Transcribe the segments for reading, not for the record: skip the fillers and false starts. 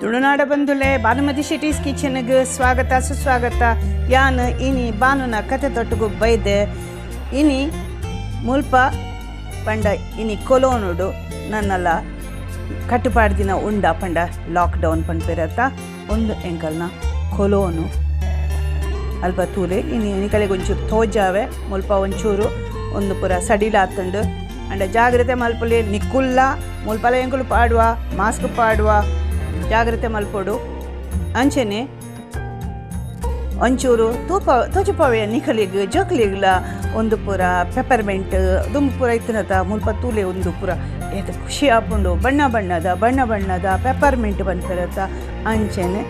ತುಳುನಾಡ ಬಂಧುಲೆ ಭಾನುಮತಿ ಶೆಟ್ಟೀಸ್ ಕಿಚನ್ಗೆ ಸ್ವಾಗತ ಸುಸ್ವಾಗತ. ಯಾನ್ ಇನಿ ಬಾನುನ ಕತೆ ತೊಟ್ಟುಗು ಬೈದೆ ಇನಿ ಮುಲ್ಪ ಪಂಡ ಇನಿ ಕೊಲೋನುಡು ನನ್ನಲ್ಲ ಕಟ್ಟುಪಾಡ್ದಿನ ಉಂಡ ಪಂಡ ಲಾಕ್ಡೌನ್ ಪಂಡ್ಪೆರತ್ತ ಒಂದು ಎಂಕಲ್ನ ಕೊಲೋನು ಅಲ್ಪ ತೂಲೆ ಇನಿ ಎನಿಕಲೆಗೆ ಒಂಚೂರು ತೋಜಾವೆ ಮುಲ್ಪ ಒಂಚೂರು ಒಂದು ಪುರ ಸಡಿಲಾತಂಡು ಅಂಡ ಜಾಗ್ರತೆ ಮಲ್ಪಲೆ ನಿಕ್ಕುಲ್ಲ ಮುಲ್ಪಲ ಎಂಕುಲು ಪಾಡುವ ಮಾಸ್ಕ್ ಪಾಡುವ ಜಾಗ್ರತೆ ಮಲ್ಪೊಡು ಅಂಚೆನೆ ಒಂಚೂರು ತೋಚುಪವೆ ನಿಖಲಿಗೆ ಜೋಕ್ಲಿಗ್ಲ ಒಂದು ಪುರ ಪೆಪ್ಪರ್ಮೆಂಟ್ ದುಂಬು ಪುರ ಇತ್ತನತ ಮುಲ್ಪ ತೂಲೆ ಒಂದು ಪುರ ಏತ ಖುಷಿ ಆಪುಂಡು ಬಣ್ಣ ಬಣ್ಣದ ಪೆಪ್ಪರ್ಮೆಂಟ್ ಬಂದ್ಪರತ್ತ ಅಂಚೆನೆ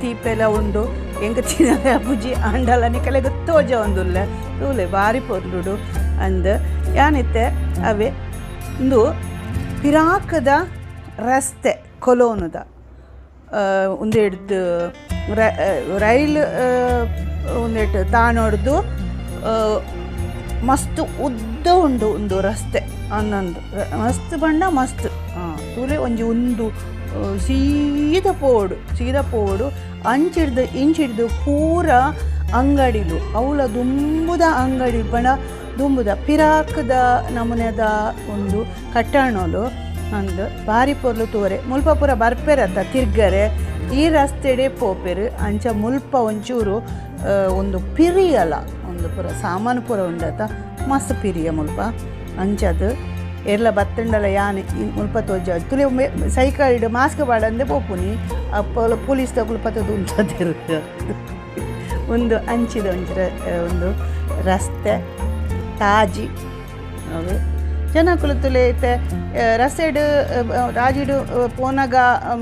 ತೀಪೆಲ ಉಂಡು ಎಂಗ ತಿನ್ನಲೆ ಅಬುಜಿ ಅಂಡಲ ನಿಖಲೆಗೆ ತೋಜ ಒಂದುಲ್ಲ ತೂಲೆ ಬಾರಿ ಪೊರ್ಲುಡು ಅಂದ್ ಯಾನಿತ್ತೆ ಅವೇ ಒಂದು ಪಿರಾಕದ ರಸ್ತೆ ಕೊಲೋನುದ ಒಂದೆಡ್ದು ರೈಲ್ ಒಂದೆಟ್ಟು ತಾನೊಡ್ದು ಮಸ್ತ್ ಉದ್ದ ಉಂಡು ಒಂದು ರಸ್ತೆ ಅನ್ನೊಂದು ಮಸ್ತ್ ಬಣ್ಣ ಮಸ್ತ್ ತೂಲೆ ಒಂದು ಸೀದಾ ಪೋಡು ಅಂಚಿಡ್ದು ಇಂಚಿಡ್ದು ಪೂರ ಅಂಗಡಿಲು ಅವಳ ದುಂಬುದ ಅಂಗಡಿ ಬಣ ದುಂಬುದ ಪಿರಾಕದ ನಮೂನೆದ ಒಂದು ಕಟ್ಟಣಲು ಅಂದು ಬಾರಿ ಪೊರ್ಲು ತೋರೆ ಮುಲ್ಪ ಪೂರ ಬರ್ಪೆರತ್ತ ತಿರ್ಗರೆ ಈ ರಸ್ತೆಡೆ ಪೋಪೆರು ಅಂಚ ಮುಲ್ಪ ಒಂಚೂರು ಒಂದು ಪಿರಿಯಲ್ಲ ಒಂದು ಪೂರ ಸಾಮಾನು ಪೂರ ಉಂಡತ ಮಸ್ತ್ ಪಿರಿಯ ಮುಲ್ಪ ಅಂಚದು ಎಲ್ಲ ಬತ್ತಂಡಲ ಯಾನೆ ಮುಲ್ಪ ತೋಜ ತುಲೆ ಸೈಕಲ್ ಮಾಸ್ಕ್ ಬಾಡಂದೆ ಪೋಪುನಿ ಅಪ್ಪ ಪೊಲೀಸ್ ತಗೊಳ್ಳು ಪತ್ತದು ಉಂಟದಿರು ಒಂದು ಅಂಚಿದ ಒಂದು ರಸ್ತೆ ತಾಜಿ ಅವು ಜನಕ್ಕಳು ತುಲೆ ಐತೆ ರಸ್ತೆಡು ರಾಜಿಡು ಪೋನಾಗ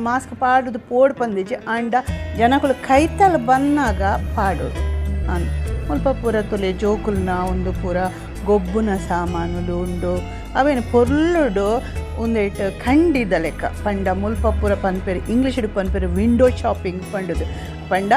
ಮಾಸ್ಕ್ ಪಾಡುದು ಪೋಡು ಪಂದಿಜಿ ಅಂಡ ಜನಕ್ಕಳು ಕೈತಲ್ ಬನ್ನಾಗ ಪಾಡೋದು ಅಂದ್ ಮುಲ್ಪ ಪೂರ ತುಲೆ ಜೋಕುಲ್ನ ಒಂದು ಪೂರ ಗೊಬ್ಬುನ ಸಾಮಾನುಲು ಉಂಡು ಅವೇನು ಪೊರ್ಲುಡು ಒಂದೇಟು ಖಂಡಿದ ಲೆಕ್ಕ ಪಂಡ ಮುಲ್ಪ ಪೂರ ಪನ್ಪೆರು ಇಂಗ್ಲೀಷ್ ಪನ್ಪೆರು ವಿಂಡೋ ಶಾಪಿಂಗ್ ಪಂಡದು ಪಂಡ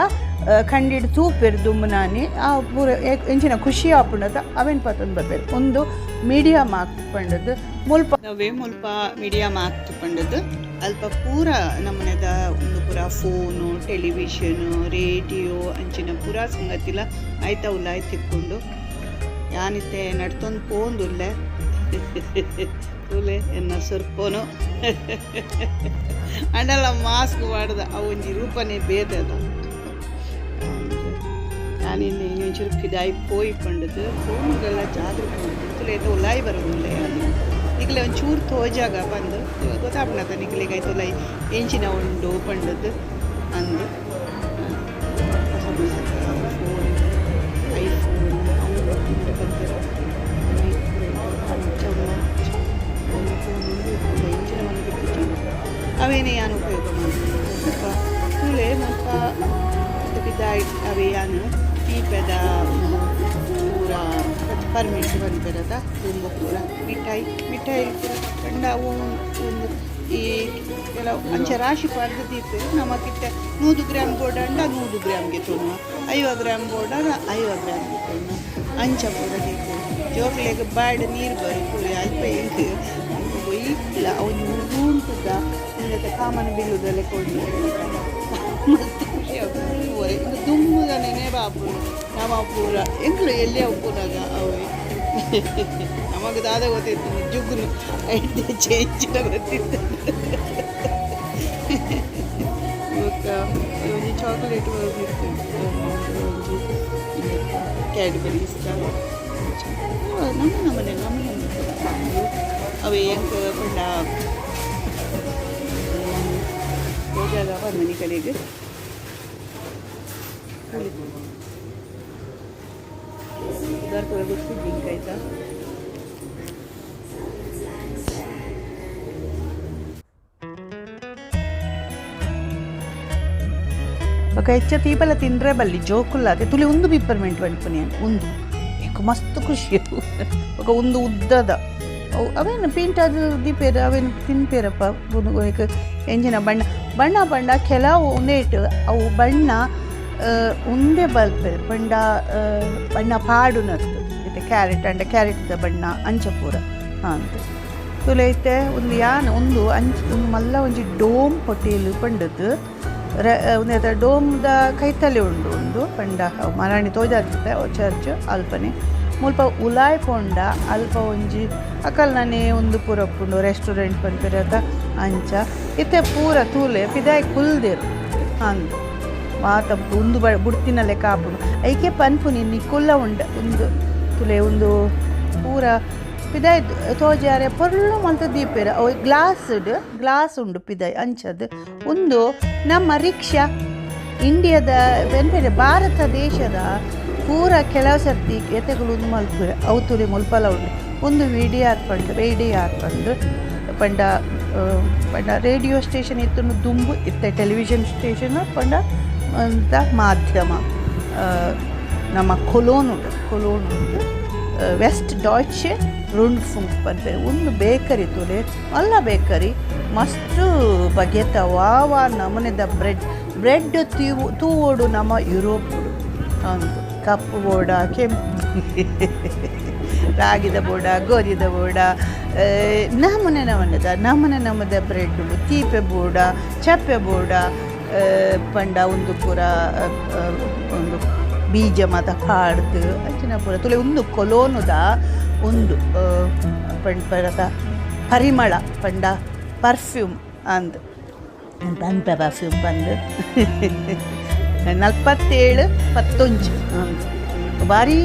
ಖಂಡಿಡು ತೂಪೆರು ದುಮ್ಮನಾನಿ ಆ ಪೂರ ಎಂಚಿನ ಖುಷಿ ಆಪುಂಡತ ಅವೇನು ಪತ್ತೊಂದು ಬರ್ಬೇರು ಒಂದು ಮೀಡಿಯಾ ಮಾರ್ಕ್ ಪಂಡದು ಮುಲ್ಪ ಮೀಡಿಯಾ ಮಾರ್ಕ್ ಪಂಡದು ಅಲ್ಪ ಪೂರ ನಮ್ಮನೆದ ಒಂದು ಪೂರ ಫೋನು ಟೆಲಿವಿಷನು ರೇಡಿಯೋ ಅಂಚಿನ ಪೂರ ಸಂಗತಿಲ ಆಯ್ತವುಲ್ಲ ತಿಕ್ಕೊಂಡು ಯಾನಿತ್ತೆ ನಡ್ತೊಂದು ಪೋಂದುಲ್ಲೆ ತೂಲೆ ಎನ್ನ ಸುರ್ಪೋನು ಅಂಡಲ್ಲ ಮಾಸ್ಕ್ ಮಾಡ್ದ ಅವೊಂಜಿ ರೂಪನೇ ಬೇದದ ನಾನಿನ್ನು ಇನ್ನೊಂಚೂರು ಫಿದಾಯಿ ಪೋಯಿ ಪಂಡದು ಫೋನುಗೆಲ್ಲ ಜಾಗ್ರತೆ ತುಲೆ ಆಯ್ತು ಉಲಾಯಿ ಬರೋದಿಲ್ಲ ಈಗಲೇ ಒಂಚೂರು ತೋಜಾಗ ಬಂದು ಗೊತ್ತಾಗ್ಬಿಡತ್ತ ನಿಗ್ಲಿಗೆ ಆಯ್ತು ಉಲಾಯಿ ಎಂಚಿನ ಉಂಡು ಪಂಡದು ಅಂದು ಫೋನ್ ಐಫೋನ್ ಅವೇನೇ ಯಾನು ಉಪಯೋಗ ಮಾಡ್ತೀನಿ ತುಳೆ ಮುಲ್ಪ ಬಿದ್ದಾಯಿ ಅವೇ ಯಾನು ತೀಪೆದ ಪೂರ ಪರ್ಮಿಟ್ ಬಂದಿರದ ತುಂಬ ಪೂರ ಮಿಠಾಯಿ ಪೂರ ಕಂಡ ಅವು ಒಂದು ಈ ಕೆಲವು ಅಂಚೆ ರಾಶಿ ಪಡೆದು ದೀಪು ನಮಗಿಟ್ಟ 100 ಗ್ರಾಮ್ ಬೋರ್ಡ್ ಅಂಡ 100 ಗ್ರಾಮ್ಗೆ ತೊಣ್ಣು 50 ಗ್ರಾಮ್ ಬೋರ್ಡ್ 50 ಗ್ರಾಮ್ಗೆ ತೊಣ್ಣು ಅಂಚ ಪೂರ ದೀಪು ಜೋಕ್ಲೆಗೆ ಬಾಡ್ ನೀರು ಬರು ಪೂರಿ ಅಲ್ಪ ಹೆಂಗೆ ಇಲ್ಲ ಅವನು ಉಂಟುದ ಇಲ್ಲದ ಕಾಮನ ಬೀಳುವುದಲ್ಲೇ ಕೊಡಿ ಮತ್ತು ಖುಷಿ ಆಗ್ತದೆ ಇನ್ನು ದುಮ್ಮದ ನೆನೆ ಬಾಪು ನಮ್ಮ ಪೂರ ಎಂಕ್ಲು ಎಲ್ಲೇ ಒಪ್ಪುನಾಗ ಅವೇ ನಮಗೆ ದಾದ ಗೊತ್ತಿತ್ತು ಜುಗ್ಗುನು ಐದು ಚೇಂಜಿನ ಗೊತ್ತಿತ್ತು ಇವತ್ತು ಒಂದು ಚಾಕ್ಲೇಟ್ ಬರ್ತಿತ್ತು ಕ್ಯಾಡ್ಬರೀಸ್ ನಮ್ಮನೆ ಅವೇ ಹೆಂಗ ಪಂಡ ಹೋದಾಗ ಮನೆ ಕಡೆಗೆ ಗೊತ್ತು ಜಿಂಕಾಯ್ತಾ ఒక ಹೆಚ್ಚ ತೀಪೆಲ್ಲ ತಿಂದರೆ ಬಲ್ಲಿ ಜೋಕುಲ್ಲ ಅದೇ ತುಳಿ ಒಂದು ಪಿಪ್ಪರ್ಮೆಂಟ್ ಬಂಡ್ಪನಿ ಒಂದು ಏಕ ಮಸ್ತ್ ಖುಷಿ ఒక ಒಂದು ಉದ್ದದ ಅವೇನು ಪೀಂಟದು ದೀಪೇರು ಅವೇನು ತಿನ್ಪೇರಪ್ಪ ಎಂಜಿನ ಬಣ್ಣ ಕೆಲವು ಉಂದೇಟು ಅವು ಬಣ್ಣ ಉಂದೆ ಬಲ್ಪೇರು ಬಣ್ಣ ಪಾಡುನತ್ತು ಇದು ಕ್ಯಾರೆಟ್ ಅಂಡ ಕ್ಯಾರೆಟ್ದ ಬಣ್ಣ ಅಂಚಪೂರ ಅಂತ ತುಲೈತೆ ಒಂದು ಯಾನ್ ಒಂದು ಒಂದು ಮಲ್ಲ ಒಂಜಿ ಡೋಮ್ ಹೋಟೆಲ್ ಪಂಡದು ಒಂದು ಡೋಮ್ದ ಕೈತಲೆ ಉಂಡು ಒಂದು ಪಂಡ ಮರಾಣಿ ತೋಜಾಗ್ತದೆ ಚರ್ಚ್ ಅಲ್ಪನೆ ಮುಲ್ಪ ಉಲಾಯ್ ಪೋಂಡ ಅಲ್ಪ ಒಂಜಿ ಅಕಲ್ ನಾನೇ ಒಂದು ಪೂರ ಉಪ್ಪುಂಡು ರೆಸ್ಟೋರೆಂಟ್ ಪಂಪಿರತ ಅಂಚ ಇತ್ತೆ ಪೂರ ತೂಲೆ ಪಿದಾಯ್ ಕುಲ್ದೇರು ಅಂದು ಮಾತ ಒಂದು ಬುಡ್ತಿನಲ್ಲೇ ಕಾಪುಡು ಐಕೆ ಪನ್ಪುನಿ ನಿಕ್ಕುಲ್ಲ ಉಂಡ ಒಂದು ತುಲೆ ಒಂದು ಪೂರ ಪಿದಾಯ್ ತೋಜಾರೆ ಪೊರ್ಲು ಮಲ್ತ ದೀಪೇರ ಅವು ಗ್ಲಾಸ್ ಉಂಡು ಪಿದಾಯ್ ಅಂಚದು ಒಂದು ನಮ್ಮ ರಿಕ್ಷಾ ಇಂಡಿಯಾದ ಬೆನ್ಪೇರೆ ಭಾರತ ದೇಶದ ಪೂರ ಕೆಲವು ಸರ್ತಿ ಎತೆಗಳು ಒಂದು ಮಲ್ಪುರೆ ಅವು ತುಲೆ ಮುಲ್ಪಲ ಉಂಡು ಒಂದು ವಿಡಿಯೋ ಆರ್ಪಂಡು ಪಂಡ ರೇಡಿಯೋ ಸ್ಟೇಷನ್ ಇತ್ತು ದುಂಬು ಇತ್ತೆ ಟೆಲಿವಿಷನ್ ಸ್ಟೇಷನ್ ಪಂಡ ಅಂತ ಮಾಧ್ಯಮ ನಮ್ಮ ಕೊಲೋನ್ ಉಂಟು ವೆಸ್ಟ್ ಡಾಯ್ಚೆ ರುಂಡ್ಫುಂಕ್ ಪಂಪೆ ಒಂದು ಬೇಕರಿ ತುಲೆ ಮಲ್ಲ ಬೇಕರಿ ಮಸ್ತ್ ಬಗೆತ ವಾ ನಮನೆದ ಬ್ರೆಡ್ ತೂವೋಡು ನಮ್ಮ ಯುರೋಪ್ ಅಂದು ಕಪ್ಪು ಬೋಡ ಕೆಂಪು ರಾಗಿದ ಬೋಡ ಗೋಧಿದ ಬೋಡ ನಮ್ಮದ ಬ್ರೆಡ್ ತೀಪೆ ಬೋಡ ಚಪ್ಪೆ ಬೋಡ ಪಂಡ ಒಂದು ಪೂರ ಒಂದು ಬೀಜ ಮತ ಕಾಡ್ದು ಅಂಚಿನ ಪೂರ ತುಲೆ ಒಂದು ಕೊಲೋನುದ ಒಂದು ಪಂಡ ಪರಿಮಳ ಪಂಡ ಪರ್ಫ್ಯೂಮ್ ಅಂದು ಪಂಪೆ ಪರ್ಫ್ಯೂಮ್ ಬಂದು 47-11 ಭಾರಿ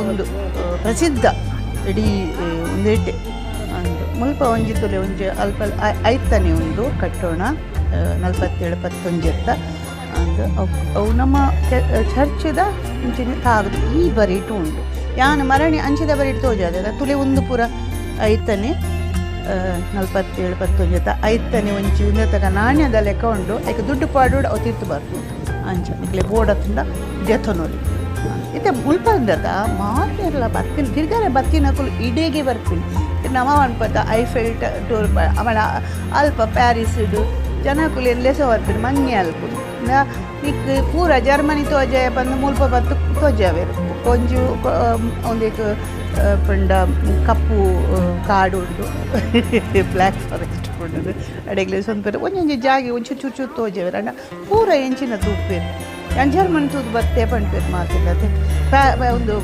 ಒಂದು ಪ್ರಸಿದ್ಧ ಇಡೀ ಒಂದೇಟೆ ಅಂದು ಮುಲ್ಪ ಒಂಜಿ ತುಲೆ ಒಂಜಿ ಅಲ್ಪ ಐತನೆ ಒಂದು ಕಟ್ಟೋಣ 47-11 ಅಂದು ಅವು ನಮ್ಮ ಚರ್ಚದ ಇಂಚಿನ ತಾಗದು ಈ ಬರೀಟು ಉಂಟು ಯಾನು ಮರಣಿ ಅಂಚಿದ ಬರೀಟು ತೋಜಾದ ತುಲೆ ಒಂದು ಪೂರ ಐತನೆ 47-11 ಐತನೆ ಒಂಚಿ ಉನ್ನತಗ ನಾಣ್ಯದ ಲೆಕ್ಕ ಉಂಡು ಐಕೆ ದುಡ್ಡು ಪಾಡೋಡು ಅವು ತಿರ್ತು ಬರ್ಬೋದು ಅಂಚ ನಿಕ್ಲೆ ಬೋರ್ಡ್ ಹತ್ತಂಡ ಜೆಥನೋಲಿ ಇತ್ತೆ ಮುಲ್ಪ ಅಂದದ ಮಾತೆಲ್ಲ ಬರ್ತೀನಿ ತಿರ್ಗಾರೆ ಬರ್ತೀನಕ್ಕೂ ಇಡೇಗೆ ಬರ್ತೀನಿ ನಮ ಅನ್ಪತ್ತ ಐಫೆಲ್ ಟೂರ್ ಅವಳ ಅಲ್ಪ ಪ್ಯಾರಿಸ್ಡು ಜನಕ್ಕೂ ಎಲ್ಲೇ ಸಹ ಬರ್ತೀನಿ ಮಂಗೆ ಅಲ್ಪ ನಿಕ್ ಪೂರ ಜರ್ಮನಿ ತೋಜೆ ಬಂದು ಮುಲ್ಪ ಬತ್ತು ತೋಜಾವೇರು ಕೊಂಜು ಒಂದಿಟ್ಟು ಪಂಡ ಕಪ್ಪು ಕಾಡು ಉಂಟು ಬ್ಲ್ಯಾಕ್ ಫಾರೆಸ್ಟ್ ಉಂಟು ಅಡೆಗ್ಲೆ ಸ್ವಲ್ಪ ಒಂದೊಂದು ಜಾಗಿ ಒಂಚೂರು ಚೂರು ತೋಜಾವೇರು ಅಂಡ ಪೂರ ಎಂಚಿನ ತೂಪೇರು ಜರ್ಮನ್ ತೂದು ಬತ್ತೆ ಪಂಪೇರು ಮಾತಿಲ್ಲದೆ ಒಂದು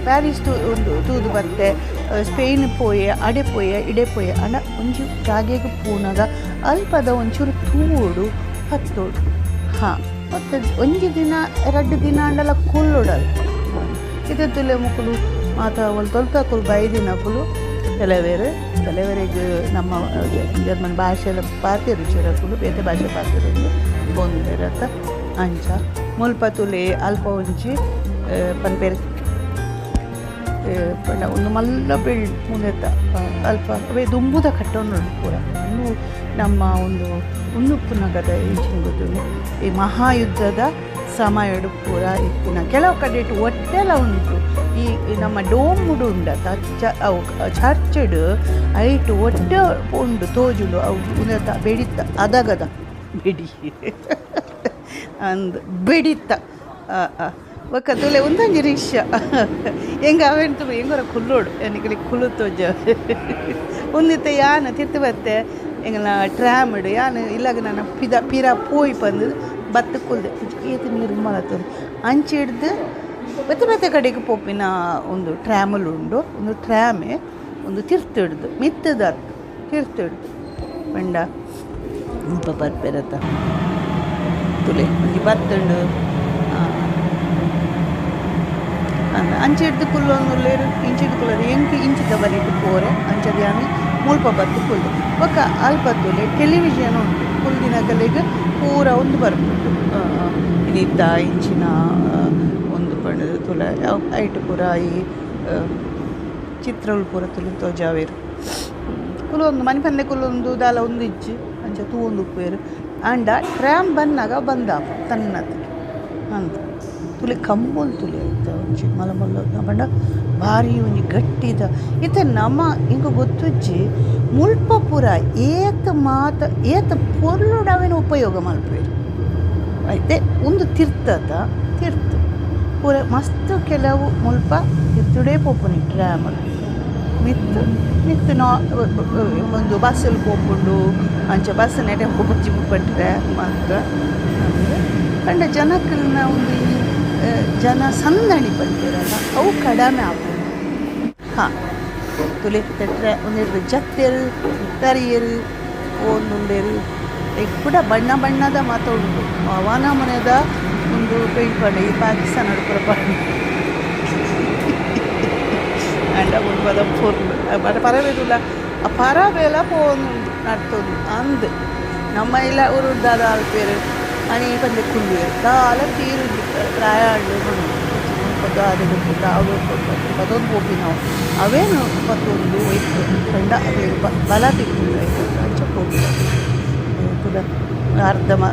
ಪ್ಯಾರಿಸ್ ಒಂದು ತೂದು ಬತ್ತೆ ಸ್ಪೇನ್ ಪೋಯೆ ಅಡೆ ಪೋಯೆ ಇಡೆ ಪೋಯೆ ಅಂಡ ಒಂಚು ಜಾಗೆಗೆ ಪೂನಗ ಅಲ್ಪದ ಒಂಚೂರು ತೂಡು ಹತ್ತೋಡು ಹಾಂ ಮತ್ತು ಒಂಜಿ ದಿನ 2 ದಿನ ಅಂಡಲ ಕುಲ್ಲುಡಲ್ಲ ಇದೆತ್ತಲೆ ಮುಕ್ಕಳು ಮಾತ ಒಂದು ತೊಲ್ತಕ್ಕಳು ಬೈದಿನಕ್ಕಳು ಕೆಲವರಿಗೆ ನಮ್ಮ ಜರ್ಮನ್ ಭಾಷೆಲ್ಲ ಪಾತಿರು ಚಿರಕ್ಕಳು ಬೇರೆ ಭಾಷೆ ಪಾತಿರೋದು ಬಂದಿರತ್ತ ಅಂಚ ಮುಲ್ಪ ತುಲೆ ಅಲ್ಪ ಒಂಚಿ ಪನ್ಪೇರು ಒಂದು ಮಲ್ಲ ಮುಂದೆತ್ತ ಅಲ್ಪ ಅವೇ ದುಂಬುದ ಕಟ್ಟೋನು ಪೂರ ಇನ್ನು ನಮ್ಮ ಒಂದು ಉಣ್ಣುಪ್ಪು ನಗರದ ಈಚಿನ ಈ ಮಹಾಯುದ್ಧದ ಸಮಯಡು ಪೂರ ಇತ್ತಿನ ಕೆಲವು ಕಡೆ ಒಟ್ಟೆಲ್ಲ ಉಂಟು ಈ ನಮ್ಮ ಡೋಮುಡು ಉಂಡತ ಅವು ಚರ್ಚಡು ಐಟು ಒಟ್ಟೆ ಉಂಡು ತೋಜುಡು ಅವು ಉನ್ನತ ಬೆಡಿತ ಅದಗದ ಬೆಡಿ ಅಂದು ಬೆಡಿತ ಒಕ್ಕ ತುಲೆ ಒಂದೊಂದು ರಿಕ್ಷಾ ಹೆಂಗೆ ಅವೆಂಟು ಹೆಂಗರ ಕುಲ್ಲೋಡು ಎನಿಗೆ ಕುಲ್ಲು ತೋಜ ಒಂದಿತ್ತೆ ಯಾನು ತಿರ್ತು ಬತ್ತೆ ಎಂಗಲ ಟ್ರಾಮಿಡು ಯಾನು ಇಲ್ಲಾಗ ನಾನು ಪಿರ ಪೋಯಿ ಬಂದು ಬತ್ತ ಕುಲ್ದೆ ಏತು ನಿರ್ಮಲತ್ತು ಅಂಚೆ ಹಿಡ್ದು ಬೆತ್ತೆ ಕಡೆಗೆ ಪೋಪಿನ ಒಂದು ಟ್ರ್ಯಾಮಲ್ ಉಂಡು ಒಂದು ಟ್ರ್ಯಾಮೆ ಒಂದು ತಿರ್ತಿಡ್ದು ಮಿತ್ತದ ತಿರ್ತಿಡ್ದು ಪಂಡ ಉಂಪ ಬರ್ಪೆರತ್ತ ತುಲೆ ಒಂಜಿ ಬತ್ತಂಡು ಅಂಚೆ ಹಿಡ್ದು ಕುಲ್ಲೊಂದುಲ್ಲೇರು ಇಂಚೆ ಹಿಡ್ದು ಕುಲ್ಲೋದು ಎಂಕಿ ಇಂಚಿದ ಬರೀಟು ಪೋರೆ ಅಂಚದ ಯಾನು ಮುಲ್ಪ ಬತ್ತು ಕುಲ್ದು ಒಕ್ಕ ಅಲ್ಪ ತುಲೆ ಟೆಲಿವಿಷನ್ ಉಂಟು ಕುಲ್ದಿನ ಕಲೆಗೆ ಪೂರ ಒಂದು ಬರ್ಬೋದು ಇದಿದ್ದ ಇಂಚಿನ ಒಂದು ಪಂಡದು ತುಲ ಐಟು ಪೂರ ಈ ಚಿತ್ರಗಳು ಪೂರ ತುಲು ತೋಜಾವೇರು ಕುಲೊಂದು ಮನೆ ಪಂದೆ ಕುಲ್ಲೊಂದು ದಾಲ ಒಂದು ಇಜ್ಜಿ ಅಂಚ ತೂ ಒಂದು ಉಪ್ಪೇರು ಅಂಡ ಟ್ರ್ಯಾಮ್ ಬಂದಾಗ ಬಂದ ತನ್ನದ ಅಂತ ತುಲೆ ಕಂಬಲ್ ತುಲೆ ಆಯ್ತು ಒಂಚಿ ಮಲ ಪಂಡ ಭಾರಿ ಒಂಜಿ ಗಟ್ಟಿದ ಇತ್ತೆ ನಮ್ಮ ಹಿಂಗೆ ಗೊತ್ತುಜ್ಜಿ ಮುಲ್ಪ ಪೂರ ಏತ ಪೊರ್ಲುಡವೇನು ಉಪಯೋಗ ಮಲ್ಪೇರು ಐತೆ ಒಂದು ತಿರ್ತು ಪೂರ ಮಸ್ತ್ ಕೆಲವು ಮುಲ್ಪ ತಿರ್ತುಡೇ ಪೋಪುನಿ ಟ್ರ್ಯಾಮಲ್ ಮಿತ್ತು ಮಿತ್ತು ಒಂದು ಬಸ್ಸಲ್ಲಿ ಹೋಗ್ಕೊಂಡು ಅಂಚೆ ಬಸ್ ನೆಡೆ ಹೋಗಿ ಬಿಟ್ರೆ ಮಾತ್ರ ಕಂಡ ಜನಕ್ಕನ್ನ ಒಂದು ಜನ ಸಂದಣಿ ಬಂದಿರಲ್ಲ ಅವು ಕಡಿಮೆ ಆಗ್ಬೋದು. ಹಾಂ ತುಲೆ ತೆಟ್ರೆ ಒಂದೆರಡು ಜತ್ತೆರು ತರಿಯರು ಒಂದೊಂದೇರು ಕೂಡ ಬಣ್ಣ ಬಣ್ಣದ ಮಾತಾಡುದು ಅವನ ಮನೆದ ಒಂದು ಪೇಂಟ್ ಮಾಡಿ ಪಾಕಿಸ್ತಾನ ನಡುಪುರ ಪಾಡಿ ಅಂಡ ಮುಂಬದ ಪೂರ್ಣ ಬಟ್ ಪರವೇರುಲ್ಲ ಆ ಪರವೆಲ್ಲ ಪೋನು ನಡ್ತೊಂದು ಅಂದು ನಮ್ಮ ಇಲ್ಲ ಉರುದ್ದಾದ ಆಲ್ಪೇರು అని కొంచెం కుళ్ళు చాలా తీరు ప్రయాణాలు పదొంದು ಹೋಗಿನಾವು ಅವೇನು ಮತ್ತೊಂದು ಇತ್ತು ಕಂಡ ಅದೇ ಬಲ ತಿಂಗಳು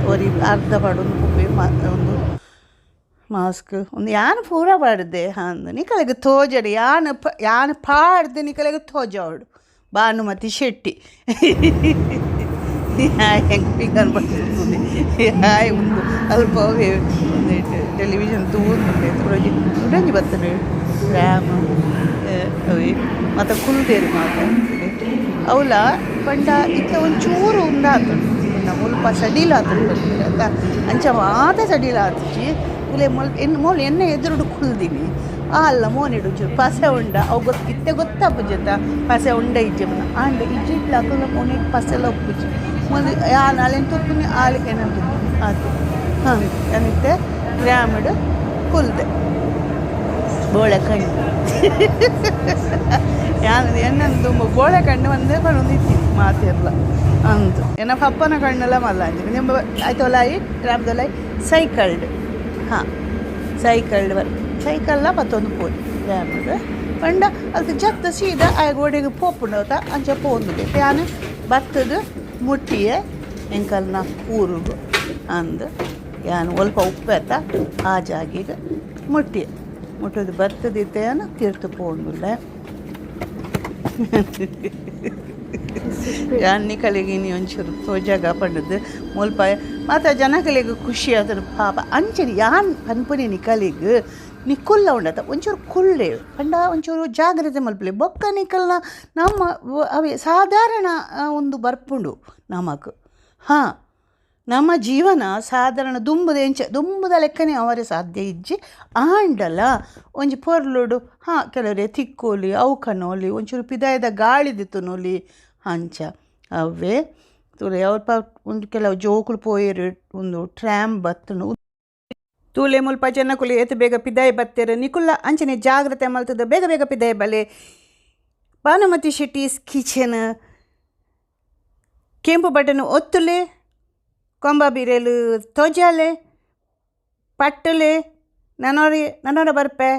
ಹೋಗಿ ಅರ್ಧ ಮಾಡೋದು ಹೋಗಿ ಒಂದು ಮಾಸ್ಕ್ ಒಂದು ಯಾನು ಪೂರ ಪಾಡ್ದೆ ಅಂದು ನಿಕಲೆಗೆ ತೋಜಡು ಯಾನು ಪಾಡ್ದೆ ನಿಕಲೆಗೆ ತೋಜಾವಡು ಭಾನುಮತಿ ಶೆಟ್ಟಿ ಹೆಂಗೆ ಪಿಂಗನ್ ಬರ್ತಿರ್ತದೆ ಹಾಯ್ ಒಂದು ಅಲ್ಪವೇ ಒಂದು ಟೆಲಿವಿಷನ್ ತೂರ್ನುಂಡೆ ಉಡಂಜಿ ಬರ್ತದೆ ರ್ಯಾಮ್ ಅವೆ ಮತ್ತು ಕುಲ್ದೇರು ಮಾತಾಡ್ತದೆ ಅವಳ ಪಂಡ ಇತ್ತ ಒಂಚೂರು ಉಂದಾತು ಮುಲ್ಪ ಸಡಿಲಾತು ಅಂತ ಅಂಚ ಮಾತ ಸಡಿಲಾತಿ ಕುಲೆ ಮೊಲ್ ಎಣ್ಣೆ ಎದುರುಡು ಕುಲ್ದೀನಿ ಅಲ್ಲ ಮೋನಿಡು ಚೂರು ಪಸೆ ಉಂಡ ಅವು ಇತ್ತೆ ಗೊತ್ತಾಪುಜತ್ತ ಪಸೆ ಉಂಡ ಇಜ್ಜೆಮನ ಆಂಡ ಇಜ್ಜಿಟ್ಲ ಅಕ್ಕಲ್ಲ ಮೋನಿಗೆ ಪಸೆಲ್ಲ ಒಪ್ಪುಜಿ ಮೊದಲು ನಾಳೆಂತ ತುಪ್ಪನಿ ಆಳಿಗೆ ಏನಂತ ಅದು ಹಾಂ ಏನಿತ್ತೆ ಗ್ರಾಮಡು ಕುಲ್ದೆ ಬೋಳೆ ಕಣ್ಣು ಎನ್ನಂದು ಬೋಳೆ ಕಣ್ಣು ಒಂದೇ ಬಂದಿತ್ತು ಮಾತಿರಲ್ಲ ಅಂತು ಏನ ಪಪ್ಪನ ಕಣ್ಣೆಲ್ಲ ಮಲ್ಲ ಅಂತೀವಿ ನಿಮ್ಮ ಆಯ್ತೊಲಾಯಿ ಗ್ರಾಮದೊಲಾಯಿ ಸೈಕಲ್ಡ್ ಹಾಂ ಸೈಕಲ್ಡ್ ಸೈಕಲ್ಲ ಮತ್ತೊಂದು ಪೋಯಿ ಗ್ರಾಮಡು ಪಂಡ ಅದು ಜತ್ತ ಸೀದಾ ಆ ಗೋಡೆಗೆ ಪೋಪುಂಡವತ ಅಂಚ ಪೋಂದು ಯಾನು ಭತ್ತದ ಮುಟ್ಟಿಯೇ ಎಂಕಲ್ನ ಕೂರುಗು ಅಂದು ಯಾನು ಸ್ವಲ್ಪ ಉಪ್ಪೆತ್ತ ಆ ಜಾಗಿಗೆ ಮುಟ್ಟೋದು ಬರ್ತದಿತ್ತೇನು ತೀರ್ತು ಪೋಂದುಲ್ಲ ಅನ್ನಿಕಲಿಗೆ ನೀ ಒಂಚೂರು ತೋಜಾಗ ಪಂಡದು ಮುಲ್ಪ ಮತ್ತು ಜನಗಳಿಗೆ ಖುಷಿ ಅದರ ಪಾಪ ಅಂಚನೆ ಯಾನ್ ಪನ್ಪುನಿ ನಿಕಲಿಗೆ ನಿಕ್ಕುಲ್ಲ ಉಂಡತ ಒಂಚೂರು ಕುಳ್ಳೆ ಪಂಡ ಒಂಚೂರು ಜಾಗ್ರತೆ ಮಲ್ಪಲೆ ಬೊಕ್ಕ ನಿಕಲ್ನ ನಮ್ಮ ಅವೇ ಸಾಧಾರಣ ಒಂದು ಬರ್ಪುಂಡು ನಮಕ್ ಹಾಂ ನಮ್ಮ ಜೀವನ ಸಾಧಾರಣ ದುಂಬುದ ಲೆಕ್ಕನೇ ಅವರೇ ಸಾಧ್ಯ ಇಜ್ಜಿ ಆಂಡಲ ಒಂಜಿ ಪೊರ್ಲುಡು ಹಾಂ ಕೆಲವರೇ ತಿಕ್ಕೋಲಿ ಅವು ಕನ್ನೋಲಿ ಒಂಚೂರು ಪಿದಾಯದ ಗಾಳಿದಿತ್ತು ನೋಲಿ ಅಂಚ ಅವೇ ತುಲೆ ಅವ್ರ ಒಂದು ಕೆಲವು ಜೋಕುಲು ಪೋಯರು ಒಂದು ಟ್ರ್ಯಾಮ್ ಬತ್ತನು ತೂಲೆ ಮುಲ್ಪ ಜನಕುಲೆ ಏತು ಬೇಗ ಪಿದಾಯ ಬತ್ತೇರು ನಿಕುಲ್ಲ ಅಂಚನೆ ಜಾಗ್ರತೆ ಮಲ್ತದ ಬೇಗ ಬೇಗ ಪಿದಾಯ ಬಲೆ ಭಾನುಮತಿ ಶೆಟ್ಟೀಸ್ ಕಿಚನ್ ಕೆಂಪು ಬಟನು ಒತ್ತುಲೆ ಕೊಂಬ ಬೀರೆಲು ತೋಜಾಲೆ ಪಟ್ಟುಲೆ ನನೋರ ಬರ್ಪೆ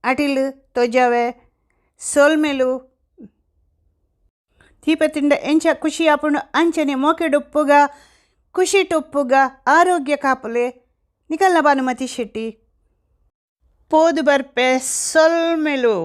ಅಟಿಲು ತೋಜಾವೆ ಸೋಲ್ಮೆಲು ತೀಪತ್ತಿಂಡ ಎಂಚ ಖುಷಿ ಆಪುಂಡು ಅಂಚನೆ ಮೋಕೆಡುಪ್ಪುಗ ಖುಷಿ ಟುಪ್ಪುಗ ಆರೋಗ್ಯ ಕಾಪುಲೆ ನಿಕಲ್ನ ಭಾನುಮತಿ ಶೆಟ್ಟಿ ಪೋದು ಬರ್ಪೆ ಸೊಲ್ಮೆಲು